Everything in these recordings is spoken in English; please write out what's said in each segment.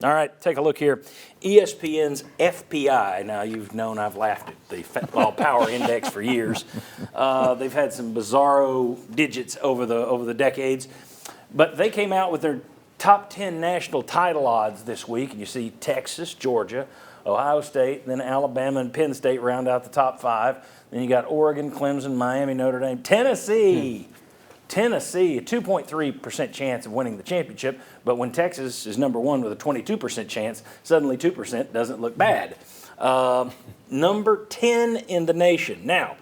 All right, take a look here. ESPN's FPI. Now, you've known I've laughed at the Football Power Index for years. They've had some bizarro digits over the decades. But they came out with their top 10 national title odds this week. And you see Texas, Georgia, Ohio State, then Alabama and Penn State round out the top 5. Then you got Oregon, Clemson, Miami, Notre Dame, Tennessee. Tennessee, a 2.3% chance of winning the championship, but when Texas is number one with a 22% chance, suddenly 2% doesn't look bad. Number 10 in the nation. Now,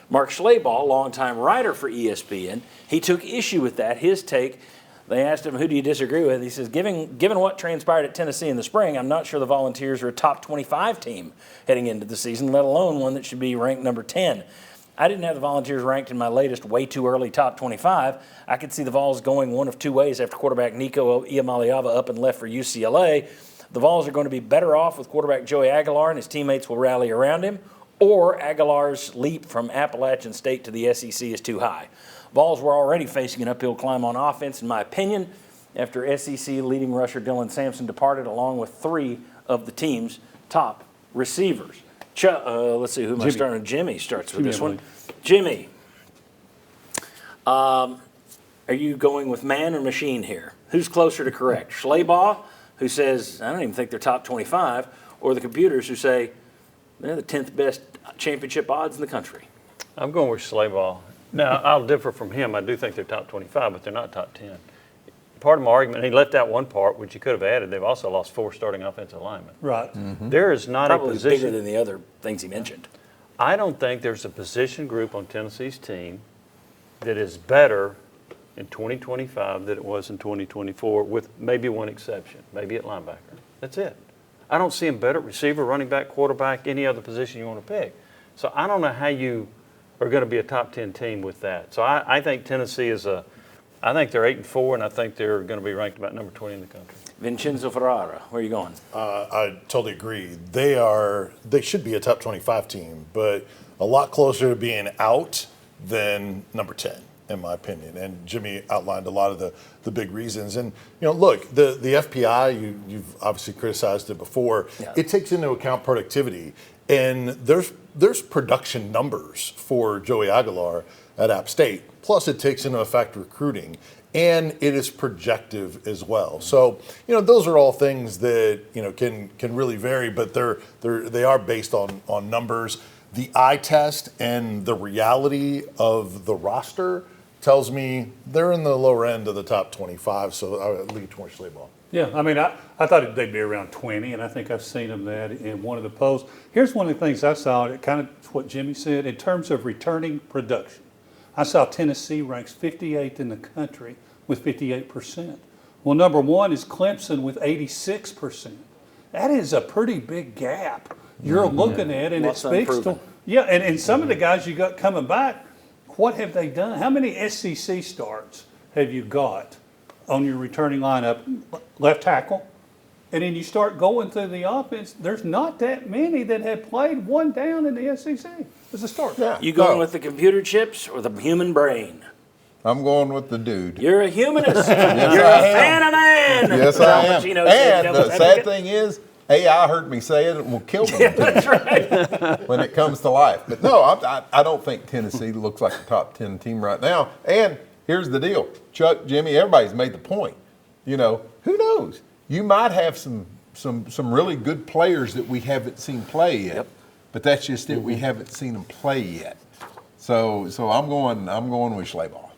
Mark Schlabach, longtime writer for ESPN, he took issue with that. His take, they asked him, who do you disagree with? He says, given what transpired at Tennessee in the spring, I'm not sure the Volunteers are a top 25 team heading into the season, let alone one that should be ranked number 10. I didn't have the Volunteers ranked in my latest way too early top 25. I could see the Vols going one of two ways after quarterback Nico Iamaleava up and left for UCLA. The Vols are going to be better off with quarterback Joey Aguilar and his teammates will rally around him, or Aguilar's leap from Appalachian State to the SEC is too high. Vols were already facing an uphill climb on offense, in my opinion, after SEC leading rusher Dillon Sampson departed along with 3 of the team's top receivers. Let's see, who am I starting with? Jimmy starts with this one. Jimmy, are you going with man or machine here? Who's closer to correct? Schlabach, who says, I don't even think they're top 25, or the computers who say they're the 10th best championship odds in the country? I'm going with Schlabach. Now, I'll differ from him. I do think they're top 25, but they're not top 10. Part of my argument, he left out one part, which you could have added. They've also lost 4 starting offensive linemen. Right. Mm-hmm. There is not probably a position. Bigger than the other things he mentioned. I don't think there's a position group on Tennessee's team that is better in 2025 than it was in 2024, with maybe one exception, maybe at linebacker. That's it. I don't see him better at receiver, running back, quarterback, any other position you want to pick. So I don't know how you are going to be a top 10 team with that. So I think Tennessee is I think they're 8-4, and I think they're going to be ranked about number 20 in the country. Vincenzo Ferrara, where are you going? I totally agree. They should be a top 25 team, but a lot closer to being out than number 10, in my opinion. And Jimmy outlined a lot of the big reasons. And look, the FPI, you've obviously criticized it before. Yeah. It takes into account productivity, and there's production numbers for Joey Aguilar at App State. Plus, it takes into effect recruiting, and it is projective as well. So, those are all things that can really vary, but they are based on numbers. The eye test and the reality of the roster tells me they're in the lower end of the top 25. So I would lead towards Schlabach. Yeah, I mean, I thought they'd be around 20, and I think I've seen them that in one of the polls. Here's one of the things I saw, it kind of what Jimmy said, in terms of returning production. I saw Tennessee ranks 58th in the country with 58%. Well, number 1 is Clemson with 86%. That is a pretty big gap you're looking at, and it speaks to and some of the guys you got coming back, what have they done? How many SEC starts have you got on your returning lineup? Left tackle. And then you start going through the offense, there's not that many that have played one down in the SEC as a start. Yeah. You going with the computer chips or the human brain? I'm going with the dude. You're a humanist. Yes, You're a fan of man. Yes, I am. And the sad thing is, AI heard me say it, and will kill me that's right. when it comes to life. But no, I don't think Tennessee looks like a top 10 team right now. And here's the deal. Chuck, Jimmy, everybody's made the point. Who knows? You might have some really good players that we haven't seen play yet. Yep. But that's just it. We haven't seen them play yet. So I'm going with Schlabach.